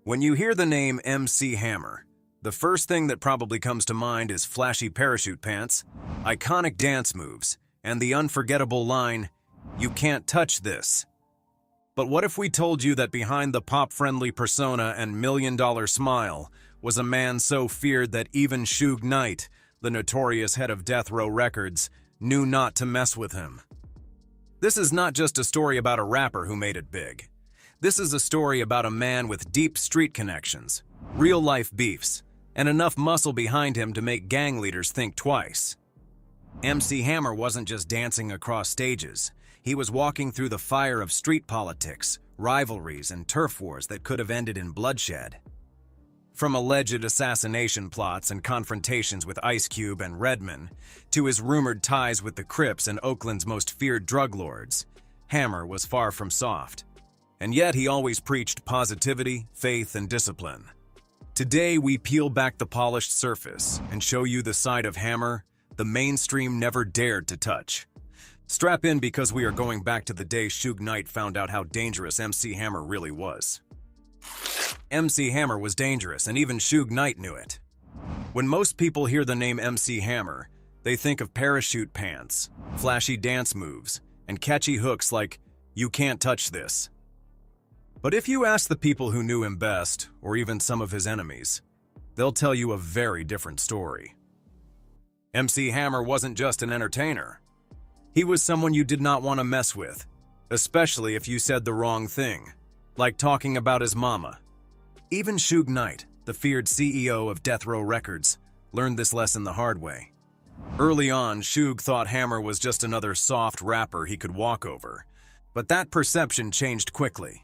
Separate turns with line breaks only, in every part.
When you hear the name MC Hammer, the first thing that probably comes to mind is flashy parachute pants, iconic dance moves, and the unforgettable line, "You can't touch this." But what if we told you that behind the pop-friendly persona and million-dollar smile was a man so feared that even Suge Knight, the notorious head of Death Row Records, knew not to mess with him? This is not just a story about a rapper who made it big. This is a story about a man with deep street connections, real-life beefs, and enough muscle behind him to make gang leaders think twice. MC Hammer wasn't just dancing across stages. He was walking through the fire of street politics, rivalries, and turf wars that could have ended in bloodshed. From alleged assassination plots and confrontations with Ice Cube and Redman, to his rumored ties with the Crips and Oakland's most feared drug lords, Hammer was far from soft. And yet he always preached positivity, faith, and discipline. Today we peel back the polished surface and show you the side of Hammer the mainstream never dared to touch. Strap in because we are going back to the day Suge Knight found out how dangerous MC Hammer really was. MC Hammer was dangerous, and even Suge Knight knew it. When most people hear the name MC Hammer, they think of parachute pants, flashy dance moves, and catchy hooks like, "You can't touch this." But if you ask the people who knew him best, or even some of his enemies, they'll tell you a very different story. MC Hammer wasn't just an entertainer. He was someone you did not want to mess with, especially if you said the wrong thing, like talking about his mama. Even Suge Knight, the feared CEO of Death Row Records, learned this lesson the hard way. Early on, Suge thought Hammer was just another soft rapper he could walk over, but that perception changed quickly.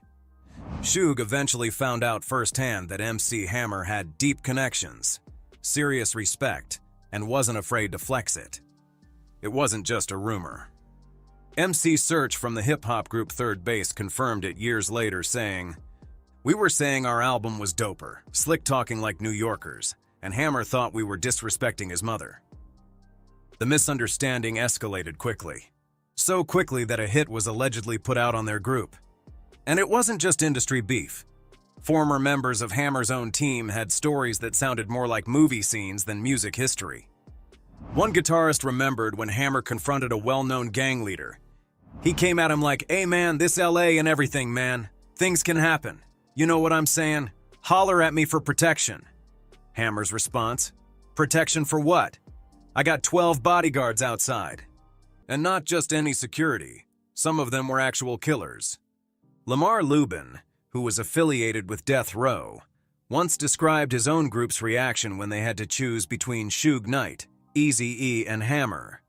Suge eventually found out firsthand that MC Hammer had deep connections, serious respect, and wasn't afraid to flex it. It wasn't just a rumor. MC Search from the hip-hop group Third Base confirmed it years later, saying, "We were saying our album was doper, slick-talking like New Yorkers, and Hammer thought we were disrespecting his mother." The misunderstanding escalated quickly. So quickly that a hit was allegedly put out on their group. And it wasn't just industry beef. Former members of Hammer's own team had stories that sounded more like movie scenes than music history. One guitarist remembered when Hammer confronted a well-known gang leader. He came at him like, "Hey man, this LA and everything, man. Things can happen. You know what I'm saying? Holler at me for protection." Hammer's response, "Protection for what? I got 12 bodyguards outside." And not just any security. Some of them were actual killers. Lamar Lubin, who was affiliated with Death Row, once described his own group's reaction when they had to choose between Suge Knight, Eazy-E, and Hammer.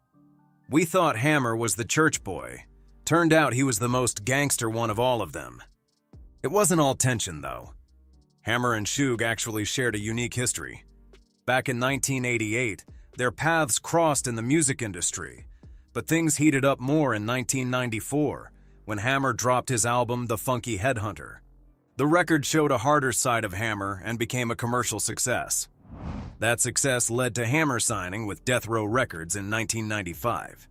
"We thought Hammer was the church boy. Turned out he was the most gangster one of all of them." It wasn't all tension, though. Hammer and Suge actually shared a unique history. Back in 1988, their paths crossed in the music industry, but things heated up more in 1994, when Hammer dropped his album The Funky Headhunter. The record showed a harder side of Hammer and became a commercial success. That success led to Hammer signing with Death Row Records in 1995.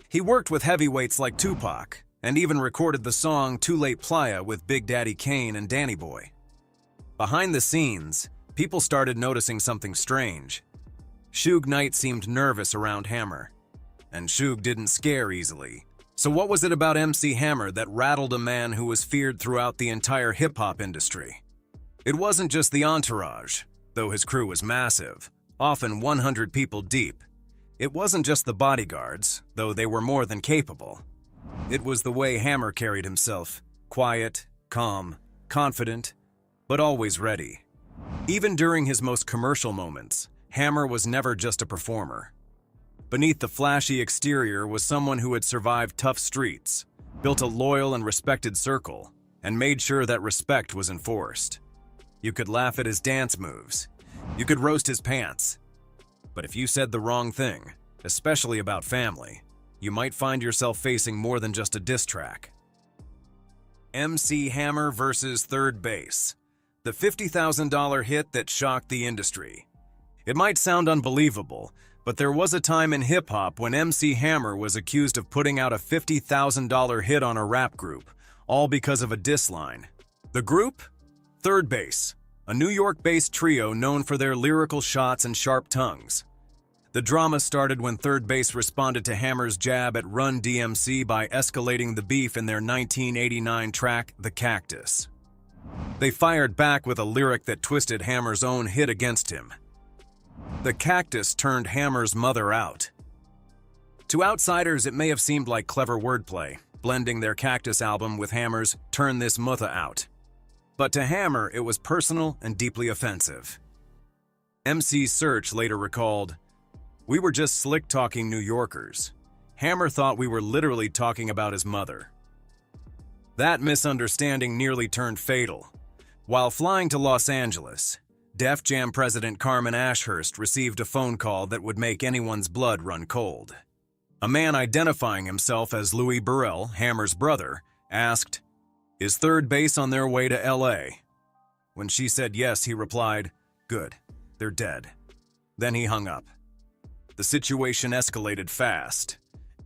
He worked with heavyweights like Tupac, and even recorded the song Too Late Playa with Big Daddy Kane and Danny Boy. Behind the scenes, people started noticing something strange. Suge Knight seemed nervous around Hammer, and Suge didn't scare easily. So what was it about MC Hammer that rattled a man who was feared throughout the entire hip-hop industry? It wasn't just the entourage, though his crew was massive, often 100 people deep. It wasn't just the bodyguards, though they were more than capable. It was the way Hammer carried himself, quiet, calm, confident, but always ready. Even during his most commercial moments, Hammer was never just a performer. Beneath the flashy exterior was someone who had survived tough streets, built a loyal and respected circle, and made sure that respect was enforced. You could laugh at his dance moves. You could roast his pants. But if you said the wrong thing, especially about family, you might find yourself facing more than just a diss track. MC Hammer versus Third Base, the $50,000 hit that shocked the industry. It might sound unbelievable, but there was a time in hip-hop when MC Hammer was accused of putting out a $50,000 hit on a rap group, all because of a diss line. The group? Third Base, a New York-based trio known for their lyrical shots and sharp tongues. The drama started when Third Base responded to Hammer's jab at Run DMC by escalating the beef in their 1989 track, The Cactus. They fired back with a lyric that twisted Hammer's own hit against him. The Cactus turned Hammer's mother out. To outsiders, it may have seemed like clever wordplay, blending their Cactus album with Hammer's Turn This Mutha Out. But to Hammer, it was personal and deeply offensive. MC Search later recalled, "We were just slick-talking New Yorkers. Hammer thought we were literally talking about his mother." That misunderstanding nearly turned fatal. While flying to Los Angeles, Def Jam president Carmen Ashurst received a phone call that would make anyone's blood run cold. A man identifying himself as Louis Burrell, Hammer's brother, asked, "Is Third Base on their way to LA?" When she said yes, he replied, "Good, they're dead." Then he hung up. The situation escalated fast.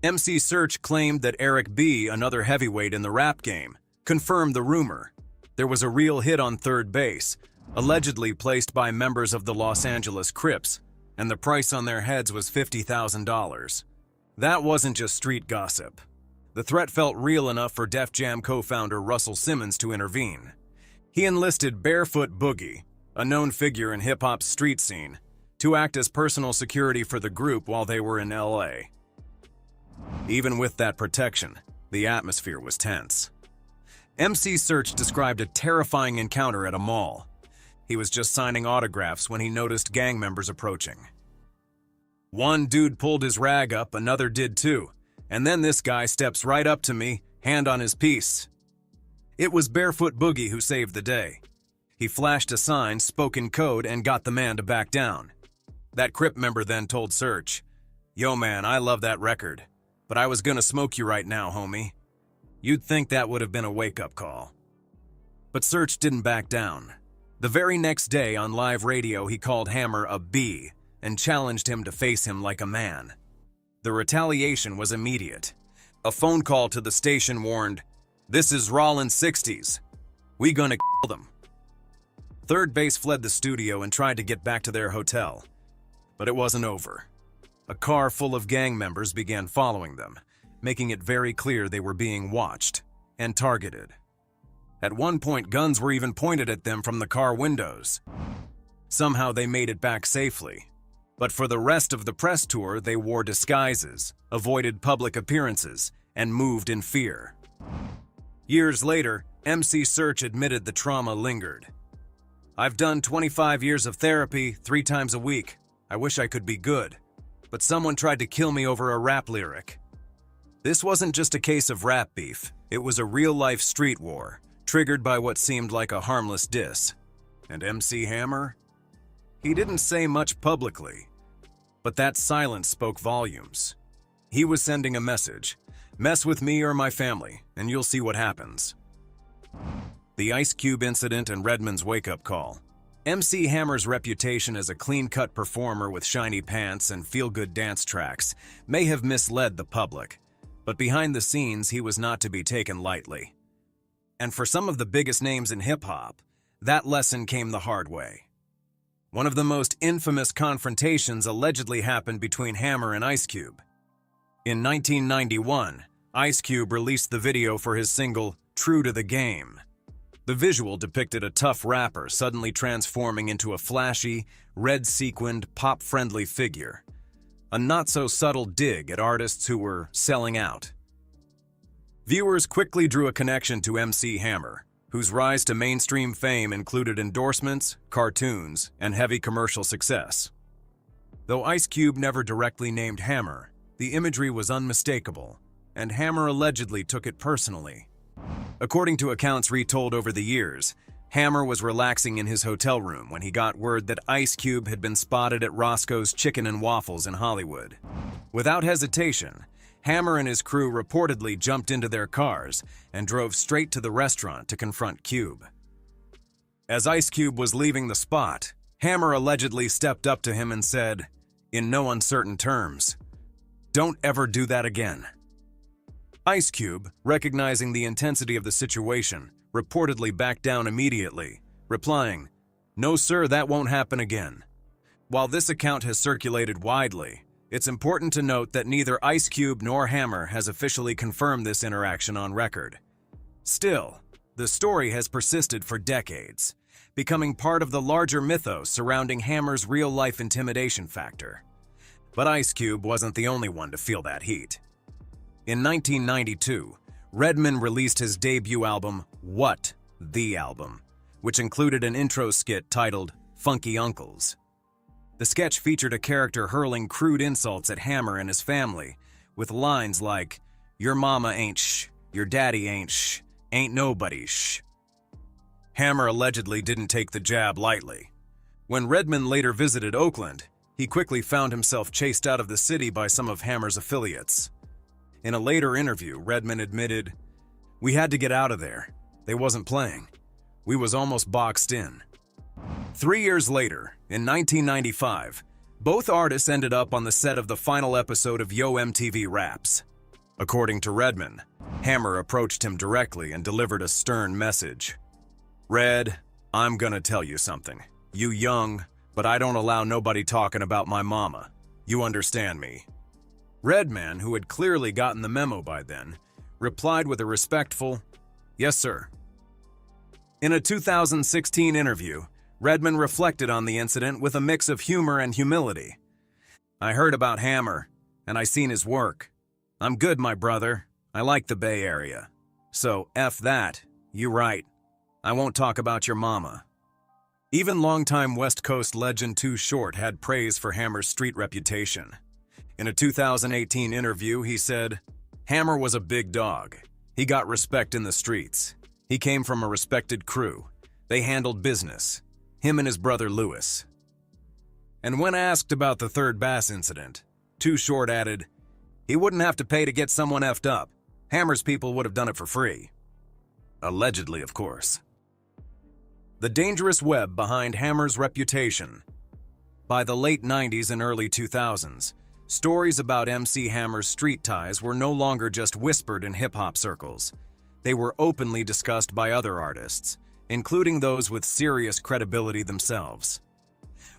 MC Search claimed that Eric B., another heavyweight in the rap game, confirmed the rumor. There was a real hit on Third Base, allegedly placed by members of the Los Angeles Crips, and the price on their heads was $50,000. That wasn't just street gossip. The threat felt real enough for Def Jam co-founder Russell Simmons to intervene. He enlisted Barefoot Boogie, a known figure in hip-hop's street scene, to act as personal security for the group while they were in LA. Even with that protection, the atmosphere was tense. MC Search described a terrifying encounter at a mall. He was just signing autographs when he noticed gang members approaching. One dude pulled his rag up, another did too, and then this guy steps right up to me, hand on his piece. It was Barefoot Boogie who saved the day. He flashed a sign, spoke in code, and got the man to back down. That Crip member then told Search, "Yo man, I love that record, but I was gonna smoke you right now, homie." You'd think that would have been a wake-up call. But Search didn't back down. The very next day on live radio, he called Hammer a B and challenged him to face him like a man. The retaliation was immediate. A phone call to the station warned, "This is Rollins 60s. We gonna kill them." Third Base fled the studio and tried to get back to their hotel. But it wasn't over. A car full of gang members began following them, making it very clear they were being watched and targeted. At one point, guns were even pointed at them from the car windows. Somehow they made it back safely. But for the rest of the press tour, they wore disguises, avoided public appearances, and moved in fear. Years later, MC Search admitted the trauma lingered. "I've done 25 years of therapy 3 times a week. I wish I could be good. But someone tried to kill me over a rap lyric." This wasn't just a case of rap beef. It was a real-life street war, triggered by what seemed like a harmless diss. And MC Hammer? He didn't say much publicly, but that silence spoke volumes. He was sending a message: mess with me or my family, and you'll see what happens. The Ice Cube incident and Redman's wake-up call. MC Hammer's reputation as a clean-cut performer with shiny pants and feel-good dance tracks may have misled the public, but behind the scenes he was not to be taken lightly. And for some of the biggest names in hip-hop, that lesson came the hard way. One of the most infamous confrontations allegedly happened between Hammer and Ice Cube. In 1991, Ice Cube released the video for his single, True to the Game. The visual depicted a tough rapper suddenly transforming into a flashy, red-sequined, pop-friendly figure. A not-so-subtle dig at artists who were selling out. Viewers quickly drew a connection to MC Hammer, whose rise to mainstream fame included endorsements, cartoons, and heavy commercial success. Though Ice Cube never directly named Hammer, the imagery was unmistakable, and Hammer allegedly took it personally. According to accounts retold over the years, Hammer was relaxing in his hotel room when he got word that Ice Cube had been spotted at Roscoe's Chicken and Waffles in Hollywood. Without hesitation, Hammer and his crew reportedly jumped into their cars and drove straight to the restaurant to confront Cube. As Ice Cube was leaving the spot, Hammer allegedly stepped up to him and said, in no uncertain terms, "Don't ever do that again." Ice Cube, recognizing the intensity of the situation, reportedly backed down immediately, replying, "No sir, that won't happen again." While this account has circulated widely, it's important to note that neither Ice Cube nor Hammer has officially confirmed this interaction on record. Still, the story has persisted for decades, becoming part of the larger mythos surrounding Hammer's real-life intimidation factor. But Ice Cube wasn't the only one to feel that heat. In 1992, Redman released his debut album, What? The Album, which included an intro skit titled Funky Uncles. The sketch featured a character hurling crude insults at Hammer and his family, with lines like, "Your mama ain't shh, your daddy ain't shh, ain't nobody shh." Hammer allegedly didn't take the jab lightly. When Redman later visited Oakland, he quickly found himself chased out of the city by some of Hammer's affiliates. In a later interview, Redman admitted, "We had to get out of there. They wasn't playing. We was almost boxed in." 3 years later, in 1995, both artists ended up on the set of the final episode of Yo MTV Raps. According to Redman, Hammer approached him directly and delivered a stern message. "Red, I'm gonna tell you something. You young, but I don't allow nobody talking about my mama. You understand me?" Redman, who had clearly gotten the memo by then, replied with a respectful, "Yes, sir." In a 2016 interview, Redman reflected on the incident with a mix of humor and humility. "I heard about Hammer, and I seen his work. I'm good, my brother. I like the Bay Area. So, F that. You right. I won't talk about your mama." Even longtime West Coast legend Too Short had praise for Hammer's street reputation. In a 2018 interview, he said, "Hammer was a big dog. He got respect in the streets. He came from a respected crew. They handled business. Him and his brother Lewis." And when asked about the Third Bass incident, Too Short added, "He wouldn't have to pay to get someone effed up. Hammer's people would have done it for free." Allegedly, of course. The dangerous web behind Hammer's reputation. By the late 90s and early 2000s, stories about MC Hammer's street ties were no longer just whispered in hip-hop circles. They were openly discussed by other artists, including those with serious credibility themselves.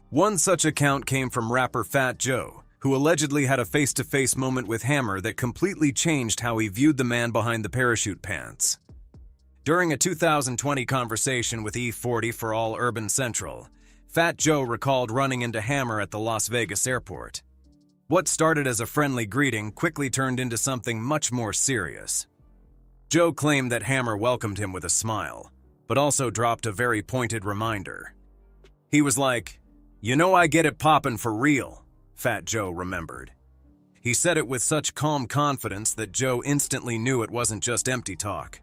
One such account came from rapper Fat Joe, who allegedly had a face-to-face moment with Hammer that completely changed how he viewed the man behind the parachute pants. During a 2020 conversation with E40 for All Urban Central, Fat Joe recalled running into Hammer at the Las Vegas airport. What started as a friendly greeting quickly turned into something much more serious. Joe claimed that Hammer welcomed him with a smile, but also dropped a very pointed reminder. He was like, "You know I get it poppin' for real," Fat Joe remembered. He said it with such calm confidence that Joe instantly knew it wasn't just empty talk.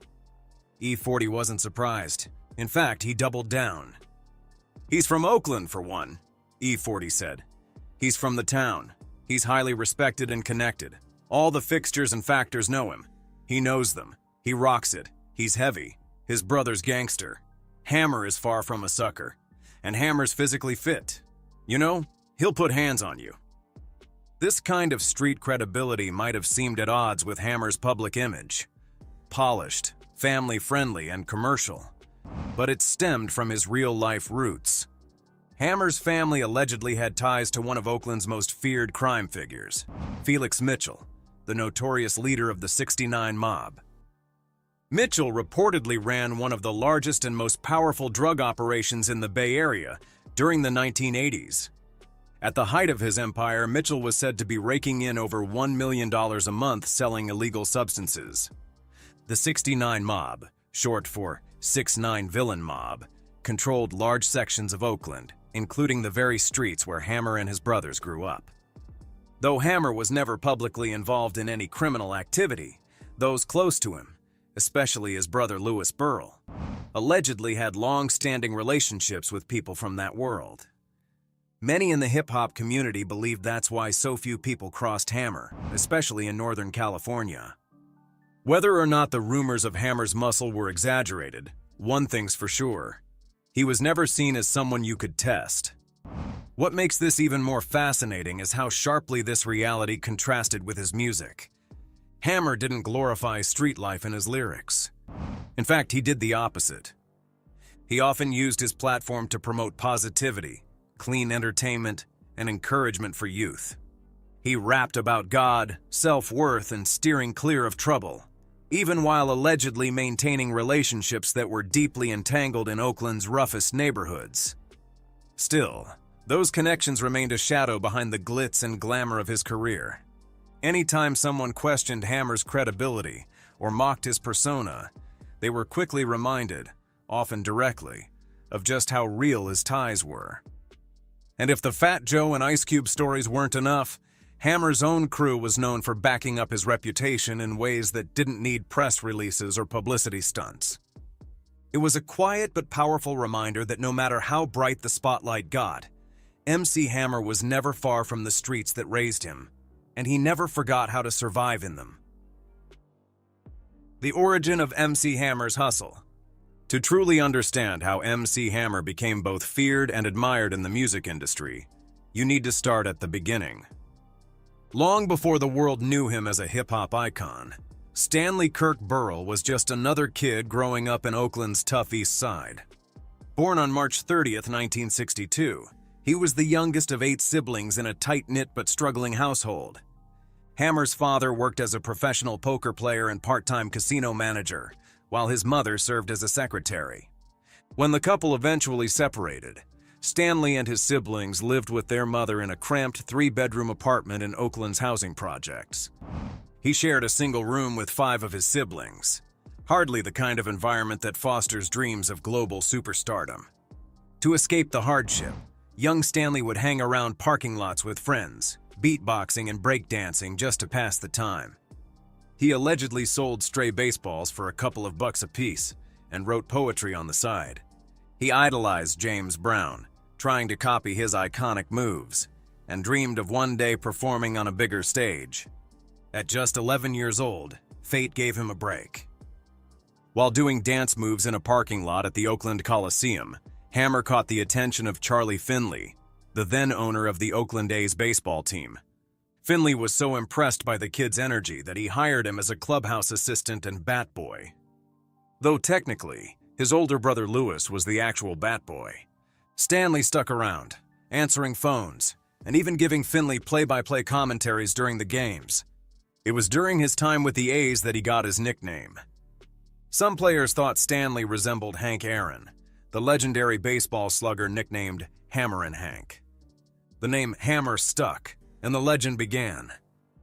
E40 wasn't surprised. In fact, he doubled down. "He's from Oakland, for one," E40 said. "He's from the town. He's highly respected and connected. All the fixtures and factors know him. He knows them. He rocks it. He's heavy. His brother's gangster. Hammer is far from a sucker. And Hammer's physically fit. You know, he'll put hands on you." This kind of street credibility might have seemed at odds with Hammer's public image. Polished, family-friendly, and commercial. But it stemmed from his real-life roots. Hammer's family allegedly had ties to one of Oakland's most feared crime figures, Felix Mitchell, the notorious leader of the '69 mob. Mitchell reportedly ran one of the largest and most powerful drug operations in the Bay Area during the 1980s. At the height of his empire, Mitchell was said to be raking in over $1 million a month selling illegal substances. The '69 mob, short for 6ix9ine Villain Mob, controlled large sections of Oakland, including the very streets where Hammer and his brothers grew up. Though Hammer was never publicly involved in any criminal activity, those close to him, especially his brother Louis Burrell, allegedly had long-standing relationships with people from that world. Many in the hip-hop community believed that's why so few people crossed Hammer, especially in Northern California. Whether or not the rumors of Hammer's muscle were exaggerated, one thing's for sure: he was never seen as someone you could test. What makes this even more fascinating is how sharply this reality contrasted with his music. Hammer didn't glorify street life in his lyrics. In fact, he did the opposite. He often used his platform to promote positivity, clean entertainment, and encouragement for youth. He rapped about God, self-worth, and steering clear of trouble, even while allegedly maintaining relationships that were deeply entangled in Oakland's roughest neighborhoods. Still, those connections remained a shadow behind the glitz and glamour of his career. Anytime someone questioned Hammer's credibility or mocked his persona, they were quickly reminded, often directly, of just how real his ties were. And if the Fat Joe and Ice Cube stories weren't enough, Hammer's own crew was known for backing up his reputation in ways that didn't need press releases or publicity stunts. It was a quiet but powerful reminder that no matter how bright the spotlight got, MC Hammer was never far from the streets that raised him, and he never forgot how to survive in them. The origin of MC Hammer's hustle. To truly understand how MC Hammer became both feared and admired in the music industry, you need to start at the beginning. Long before the world knew him as a hip-hop icon, Stanley Kirk Burrell was just another kid growing up in Oakland's tough East Side. Born on March 30th, 1962, he was the youngest of 8 siblings in a tight-knit but struggling household. Hammer's father worked as a professional poker player and part-time casino manager, while his mother served as a secretary. When the couple eventually separated, Stanley and his siblings lived with their mother in a cramped 3-bedroom apartment in Oakland's housing projects. He shared a single room with 5 of his siblings, hardly the kind of environment that fosters dreams of global superstardom. To escape the hardship, young Stanley would hang around parking lots with friends, beatboxing and breakdancing just to pass the time. He allegedly sold stray baseballs for a couple of bucks apiece and wrote poetry on the side. He idolized James Brown, trying to copy his iconic moves, and dreamed of one day performing on a bigger stage. At just 11 years old, fate gave him a break. While doing dance moves in a parking lot at the Oakland Coliseum, Hammer caught the attention of Charlie Finley, the then owner of the Oakland A's baseball team. Finley was so impressed by the kid's energy that he hired him as a clubhouse assistant and bat boy. Though technically, his older brother Lewis was the actual bat boy. Stanley stuck around, answering phones, and even giving Finley play-by-play commentaries during the games. It was during his time with the A's that he got his nickname. Some players thought Stanley resembled Hank Aaron, the legendary baseball slugger nicknamed Hammerin' Hank. The name Hammer stuck, and the legend began.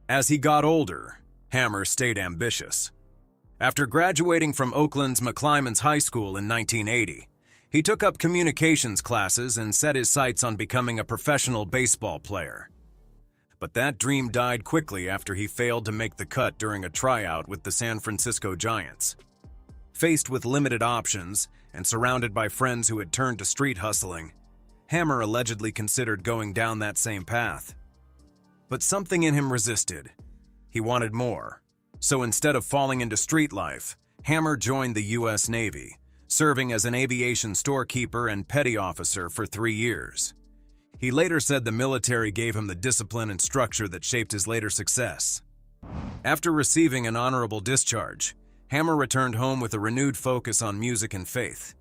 As he got older, Hammer stayed ambitious. After graduating from Oakland's McClymonds High School in 1980, he took up communications classes and set his sights on becoming a professional baseball player. But that dream died quickly after he failed to make the cut during a tryout with the San Francisco Giants. Faced with limited options and surrounded by friends who had turned to street hustling, Hammer allegedly considered going down that same path. But something in him resisted. He wanted more. So instead of falling into street life, Hammer joined the U.S. Navy, serving as an aviation storekeeper and petty officer for 3 years. He later said the military gave him the discipline and structure that shaped his later success. After receiving an honorable discharge, Hammer returned home with a renewed focus on music and faith.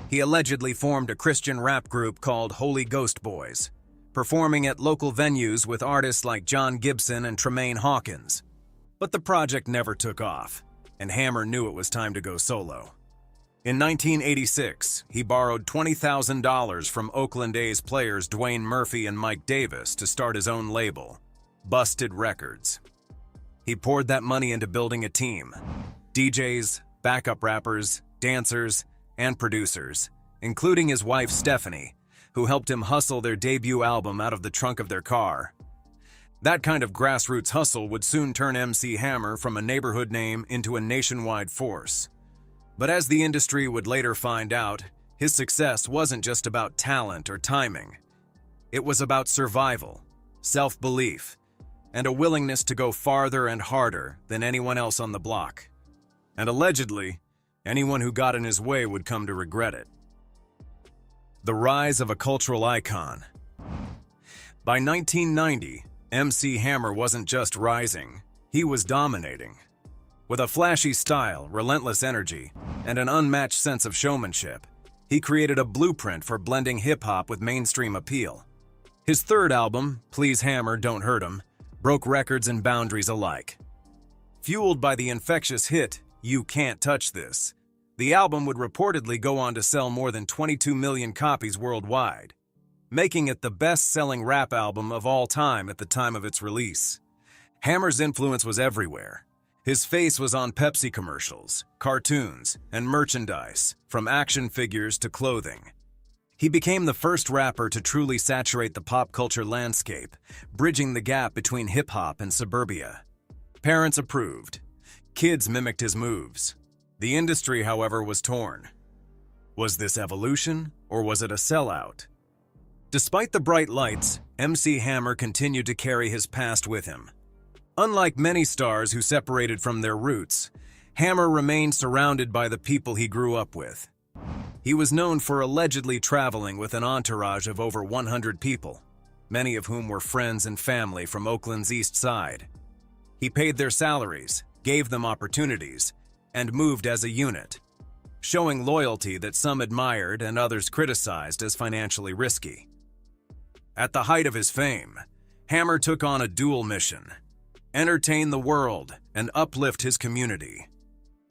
He allegedly formed a Christian rap group called Holy Ghost Boys, performing at local venues with artists like John Gibson and Tremaine Hawkins. But the project never took off, and Hammer knew it was time to go solo. In 1986, he borrowed $20,000 from Oakland A's players Dwayne Murphy and Mike Davis to start his own label, Busted Records. He poured that money into building a team: DJs, backup rappers, dancers, and producers, including his wife Stephanie, who helped him hustle their debut album out of the trunk of their car. That kind of grassroots hustle would soon turn MC Hammer from a neighborhood name into a nationwide force. But as the industry would later find out, his success wasn't just about talent or timing. It was about survival, self-belief, and a willingness to go farther and harder than anyone else on the block. And allegedly, anyone who got in his way would come to regret it. The rise of a cultural icon. By 1990, MC Hammer wasn't just rising, he was dominating. With a flashy style, relentless energy, and an unmatched sense of showmanship, He created a blueprint for blending hip-hop with mainstream appeal. His third album, Please Hammer, Don't Hurt 'Em, broke records and boundaries alike. Fueled by the infectious hit, You Can't Touch This, the album would reportedly go on to sell more than 22 million copies worldwide, making it the best-selling rap album of all time at the time of its release. Hammer's influence was everywhere. His face was on Pepsi commercials, cartoons, and merchandise, from action figures to clothing. He became the first rapper to truly saturate the pop culture landscape, bridging the gap between hip-hop and suburbia. Parents approved. Kids mimicked his moves. The industry, however, was torn. Was this evolution, or was it a sellout? Despite the bright lights, MC Hammer continued to carry his past with him. Unlike many stars who separated from their roots, Hammer remained surrounded by the people he grew up with. He was known for allegedly traveling with an entourage of over 100 people, many of whom were friends and family from Oakland's East Side. He paid their salaries, gave them opportunities, and moved as a unit, showing loyalty that some admired and others criticized as financially risky. At the height of his fame, Hammer took on a dual mission: entertain the world and uplift his community.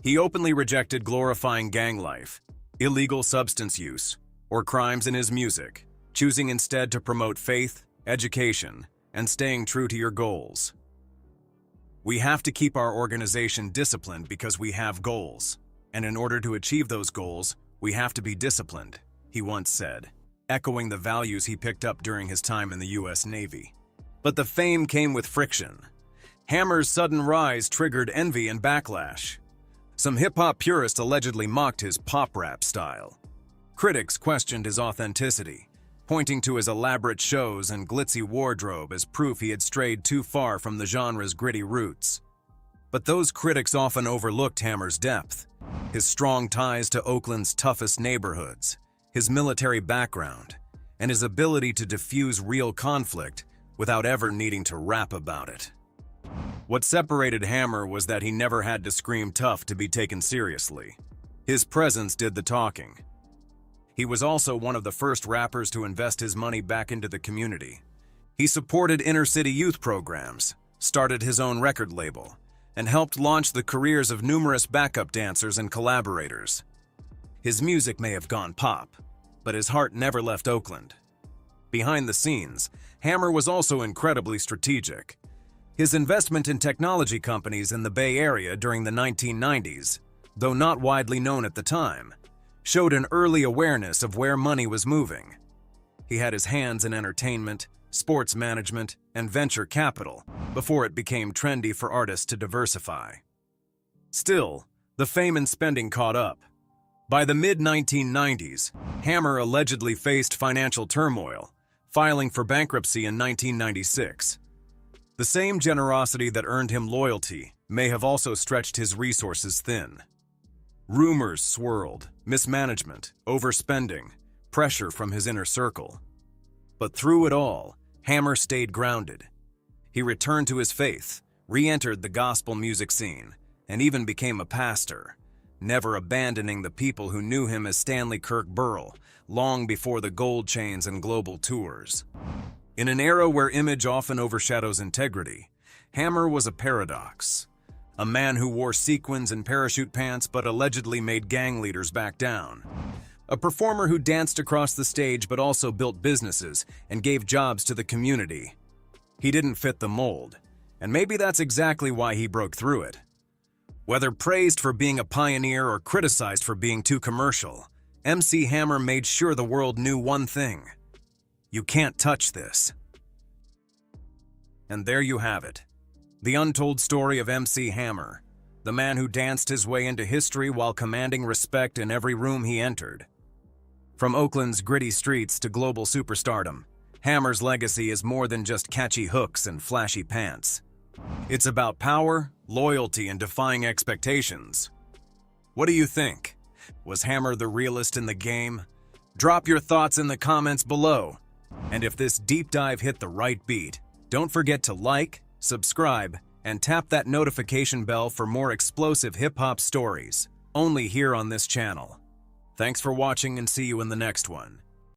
He openly rejected glorifying gang life, illegal substance use, or crimes in his music, choosing instead to promote faith, education, and staying true to your goals. We have to keep our organization disciplined because we have goals, and in order to achieve those goals, we have to be disciplined, he once said, echoing the values he picked up during his time in the U.S. Navy. But the fame came with friction. Hammer's sudden rise triggered envy and backlash. Some hip-hop purists allegedly mocked his pop rap style. Critics questioned his authenticity, pointing to his elaborate shows and glitzy wardrobe as proof he had strayed too far from the genre's gritty roots. But those critics often overlooked Hammer's depth, his strong ties to Oakland's toughest neighborhoods, his military background, and his ability to diffuse real conflict without ever needing to rap about it. What separated Hammer was that he never had to scream tough to be taken seriously. His presence did the talking. He was also one of the first rappers to invest his money back into the community. He supported inner-city youth programs, started his own record label, and helped launch the careers of numerous backup dancers and collaborators. His music may have gone pop, but his heart never left Oakland. Behind the scenes, Hammer was also incredibly strategic. His investment in technology companies in the Bay Area during the 1990s, though not widely known at the time, showed an early awareness of where money was moving. He had his hands in entertainment, sports management, and venture capital before it became trendy for artists to diversify. Still, the fame and spending caught up. By the mid-1990s, Hammer allegedly faced financial turmoil, filing for bankruptcy in 1996. The same generosity that earned him loyalty may have also stretched his resources thin. Rumors swirled, mismanagement, overspending, pressure from his inner circle. But through it all, Hammer stayed grounded. He returned to his faith, re-entered the gospel music scene, and even became a pastor, never abandoning the people who knew him as Stanley Kirk Burrell long before the gold chains and global tours. In an era where image often overshadows integrity, Hammer was a paradox. A man who wore sequins and parachute pants but allegedly made gang leaders back down. A performer who danced across the stage but also built businesses and gave jobs to the community. He didn't fit the mold, and maybe that's exactly why he broke through it. Whether praised for being a pioneer or criticized for being too commercial, MC Hammer made sure the world knew one thing: you can't touch this. And there you have it. The untold story of MC Hammer, the man who danced his way into history while commanding respect in every room he entered. From Oakland's gritty streets to global superstardom, Hammer's legacy is more than just catchy hooks and flashy pants. It's about power, loyalty, and defying expectations. What do you think? Was Hammer the realest in the game? Drop your thoughts in the comments below. And if this deep dive hit the right beat, don't forget to like, subscribe, and tap that notification bell for more explosive hip-hop stories, only here on this channel. Thanks for watching and see you in the next one.